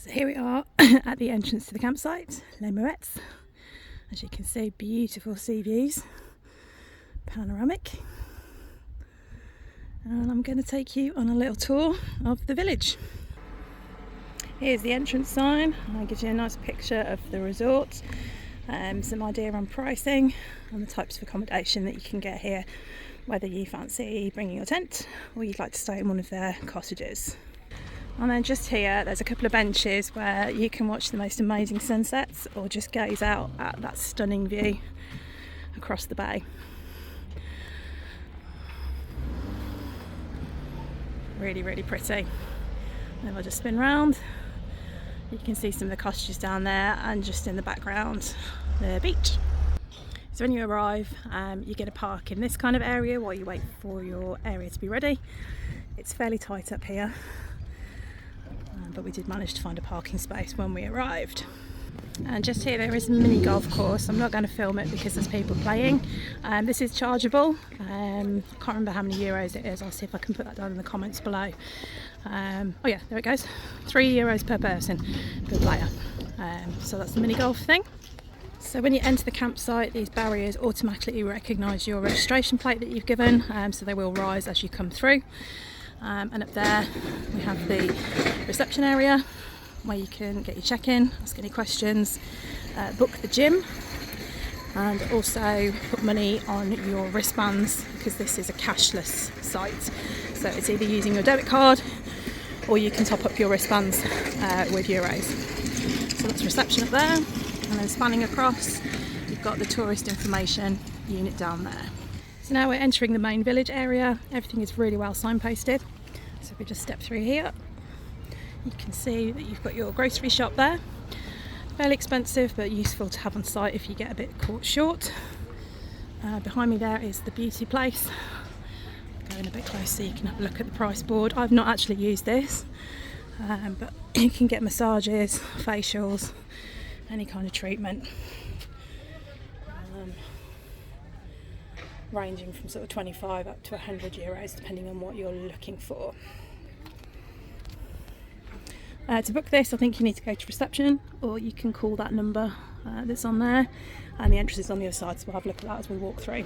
So here we are at the entrance to the campsite, Les Mouettes. As you can see, beautiful sea views, panoramic. And I'm going to take you on a little tour of the village. Here's the entrance sign. I'll give you a nice picture of the resort, some idea on pricing and the types of accommodation that you can get here, whether you fancy bringing your tent or you'd like to stay in one of their cottages. And then just here there's a couple of benches where you can watch the most amazing sunsets or just gaze out at that stunning view across the bay. Really, really pretty. Then we'll just spin round. You can see some of the cottages down there and just in the background the beach. So when you arrive, you get a park in this kind of area while you wait for your area to be ready. It's fairly tight up here, but we did manage to find a parking space when we arrived. And just here there is a mini golf course. I'm not going to film it because there's people playing. This is chargeable. I can't remember how many euros it is. I'll see if I can put that down in the comments below. Oh yeah, there it goes. €3 per person per player. So that's the mini golf thing. So when you enter the campsite, these barriers automatically recognise your registration plate that you've given, so they will rise as you come through. And up there we have the reception area where you can get your check-in, ask any questions, book the gym, and also put money on your wristbands because this is a cashless site. So it's either using your debit card or you can top up your wristbands with euros. So that's reception up there, and then spanning across you've got the tourist information unit down there. So now we're entering the main village area. Everything is really well signposted. So if we just step through here, you can see that you've got your grocery shop there. Fairly expensive but useful to have on site if you get a bit caught short. Behind me there is the beauty place. Going a bit closer so you can have a look at the price board. I've not actually used this, but you can get massages, facials, any kind of treatment. Ranging from sort of 25 up to €100 depending on what you're looking for. To book this, I think you need to go to reception, or you can call that number that's on there, and the entrance is on the other side, so we'll have a look at that as we walk through.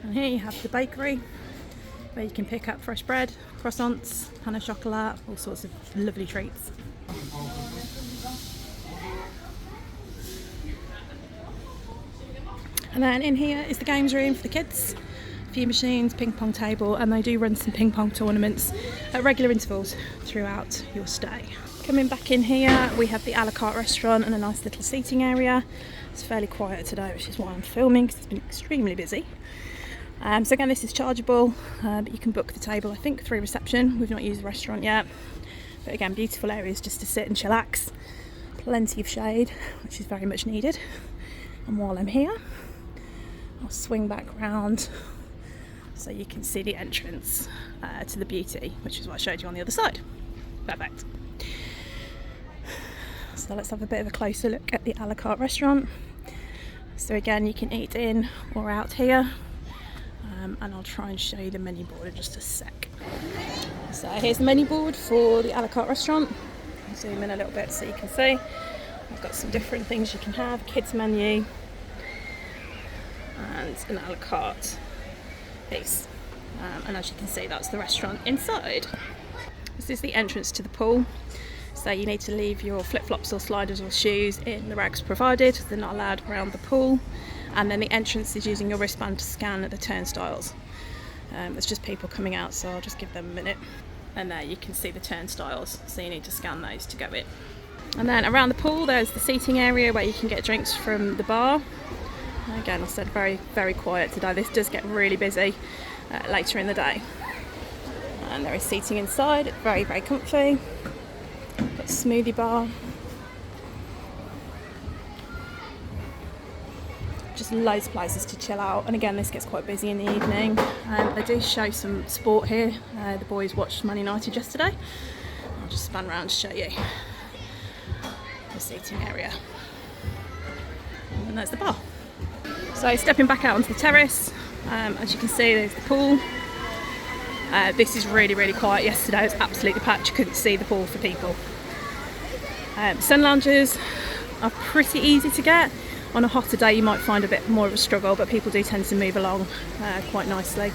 And here you have the bakery where you can pick up fresh bread, croissants, pain au chocolat, all sorts of lovely treats. And then in here is the games room for the kids. A few machines, ping pong table, and they do run some ping pong tournaments at regular intervals throughout your stay. Coming back in here, we have the a la carte restaurant and a nice little seating area. It's fairly quiet today, which is why I'm filming because it's been extremely busy. So again, this is chargeable, but you can book the table, I think, through reception. We've not used the restaurant yet. But again, beautiful areas just to sit and chillax. Plenty of shade, which is very much needed. And while I'm here, I'll swing back round so you can see the entrance to the beauty, which is what I showed you on the other side. Perfect. So let's have a bit of a closer look at the a la carte restaurant. So again, you can eat in or out here, and I'll try and show you the menu board in just a sec. So here's the menu board for the a la carte restaurant. I'll zoom in a little bit so you can see. I've got some different things you can have, kids menu, and an a la carte piece, and as you can see, that's the restaurant inside. This is the entrance to the pool, so you need to leave your flip-flops or sliders or shoes in the rags provided. They're not allowed around the pool, and then the entrance is using your wristband to scan the turnstiles. There's just people coming out, so I'll just give them a minute, and there you can see the turnstiles, so you need to scan those to go in. And then around the pool there's the seating area where you can get drinks from the bar. Again, I said very, very quiet today. This does get really busy later in the day. And there is seating inside, very, very comfy. Got a smoothie bar. Just loads of places to chill out. And again, this gets quite busy in the evening. They do show some sport here. The boys watched Man United yesterday. I'll just span around to show you the seating area. And then there's the bar. So stepping back out onto the terrace, as you can see, there's the pool. This is really, really quiet. Yesterday it was absolutely packed. You couldn't see the pool for people. Sun lounges are pretty easy to get. On a hotter day you might find a bit more of a struggle, but people do tend to move along quite nicely.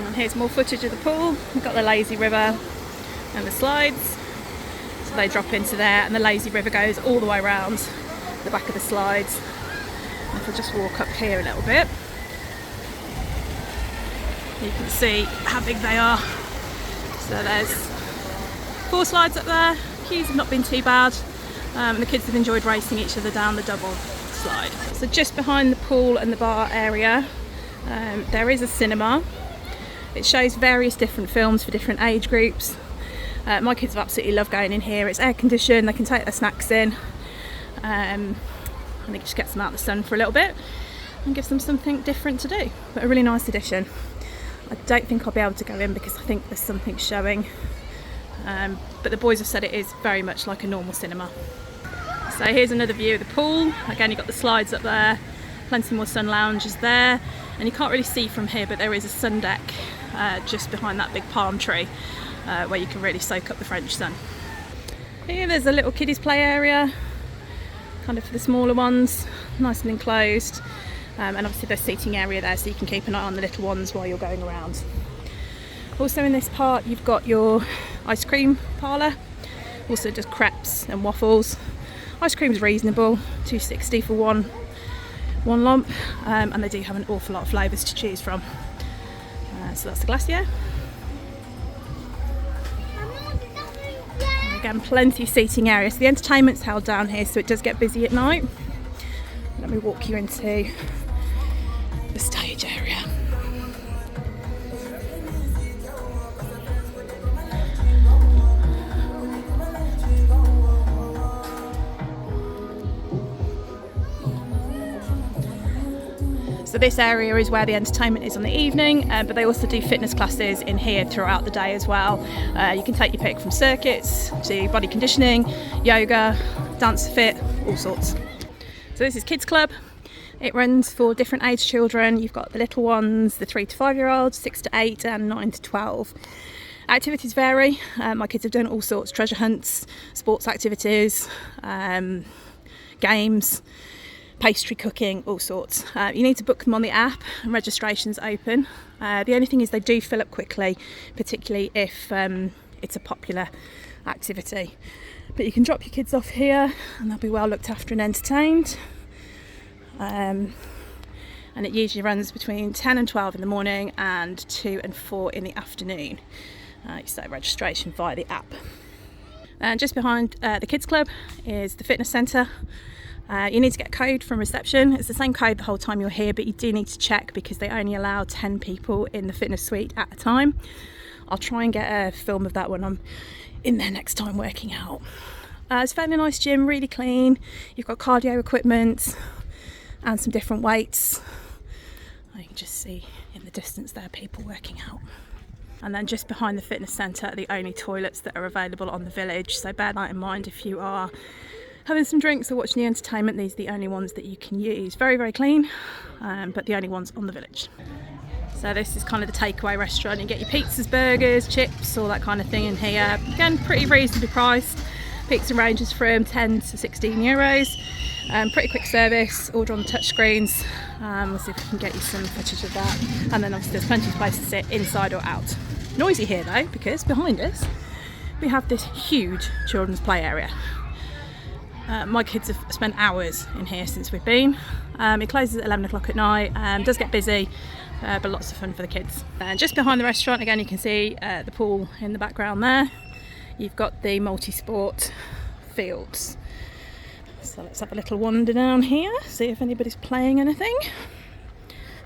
And here's more footage of the pool. We've got the lazy river and the slides. So they drop into there, and the lazy river goes all the way around the back of the slides. And if I just walk up here a little bit, you can see how big they are. So there's 4 slides up there. Queues have not been too bad. The kids have enjoyed racing each other down the double slide. So just behind the pool and the bar area, there is a cinema. It shows various different films for different age groups. My kids have absolutely loved going in here. It's air conditioned, they can take their snacks in, and it just gets them out of the sun for a little bit and gives them something different to do. But a really nice addition. I don't think I'll be able to go in because I think there's something showing, but the boys have said it is very much like a normal cinema. So here's another view of the pool. Again, you've got the slides up there, plenty more sun lounges there, and you can't really see from here, but there is a sun deck just behind that big palm tree where you can really soak up the French sun. Here there's a little kiddies play area, kind of for the smaller ones, nice and enclosed, and obviously there's seating area there so you can keep an eye on the little ones while you're going around. Also in this part you've got your ice cream parlour, also just crepes and waffles. Ice cream is reasonable, $2.60 for one lump, and they do have an awful lot of flavours to choose from. So that's the glacier. And again, plenty of seating area. So the entertainment's held down here, so it does get busy at night. Let me walk you into the stage area. So this area is where the entertainment is on the evening, but they also do fitness classes in here throughout the day as well. You can take your pick from circuits to body conditioning, yoga, dance fit, all sorts. So this is Kids Club. It runs for different age children. You've got the little ones, the 3 to 5 year olds, 6 to 8 and 9 to 12. Activities vary. My kids have done all sorts, treasure hunts, sports activities, games, pastry cooking, all sorts. You need to book them on the app and registration's open. The only thing is they do fill up quickly, particularly if it's a popular activity. But you can drop your kids off here and they'll be well looked after and entertained. And it usually runs between 10 and 12 in the morning and 2 and 4 in the afternoon. You start registration via the app. And just behind the Kids Club is the fitness centre. You need to get a code from reception. It's the same code the whole time you're here, but you do need to check because they only allow 10 people in the fitness suite at a time. I'll try and get a film of that when I'm in there next time working out. It's a fairly nice gym, really clean. You've got cardio equipment and some different weights. You can just see in the distance there people working out. And then just behind the fitness centre are the only toilets that are available on the village, so bear that in mind if you are having some drinks or watching the entertainment. These are the only ones that you can use. Very, very clean, but the only ones on the village. So this is kind of the takeaway restaurant. You get your pizzas, burgers, chips, all that kind of thing in here. Again, pretty reasonably priced. Pizza ranges from 10 to 16 euros. Pretty quick service, order on the touch screens. We'll see if we can get you some footage of that. And then obviously there's plenty of places to sit inside or out. Noisy here though, because behind us we have this huge children's play area. My kids have spent hours in here since we've been. It closes at 11 o'clock at night, does get busy, but lots of fun for the kids. And just behind the restaurant, again, you can see the pool in the background there. You've got the multi-sport fields. So let's have a little wander down here, see if anybody's playing anything.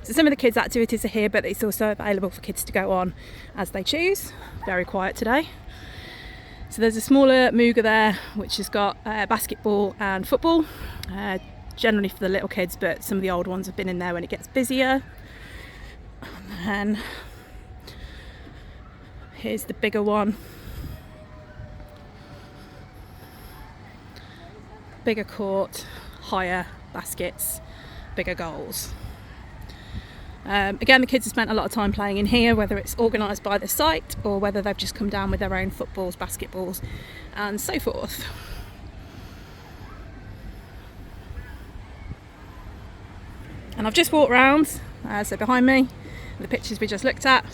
So some of the kids' activities are here, but it's also available for kids to go on as they choose. Very quiet today. So there's a smaller Mooga there, which has got basketball and football, generally for the little kids, but some of the old ones have been in there when it gets busier. And then here's the bigger one. Bigger court, higher baskets, bigger goals. Again, the kids have spent a lot of time playing in here, whether it's organised by the site or whether they've just come down with their own footballs, basketballs and so forth. And I've just walked round, so behind me, the pictures we just looked at,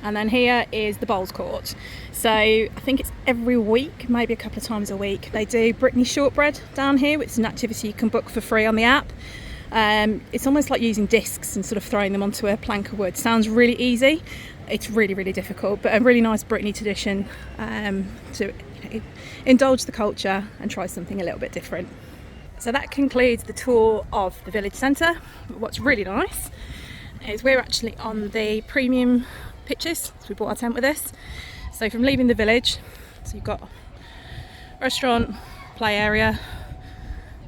and then here is the bowls court. So I think it's every week, maybe a couple of times a week, they do Brittany shortbread down here, which is an activity you can book for free on the app. It's almost like using discs and sort of throwing them onto a plank of wood. Sounds really easy. It's really, really difficult, but a really nice Brittany tradition to indulge the culture and try something a little bit different. So that concludes the tour of the village centre. What's really nice is we're actually on the premium pitches, so we brought our tent with us. So from leaving the village, so you've got restaurant, play area,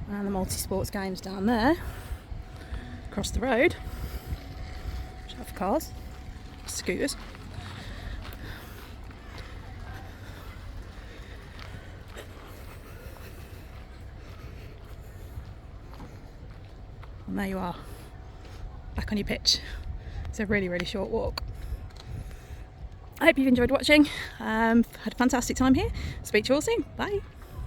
and the multi-sports games down there. Across the road, which have cars, scooters. And there you are, back on your pitch. It's a really, really short walk. I hope you've enjoyed watching. Had a fantastic time here. Speak to you all soon. Bye.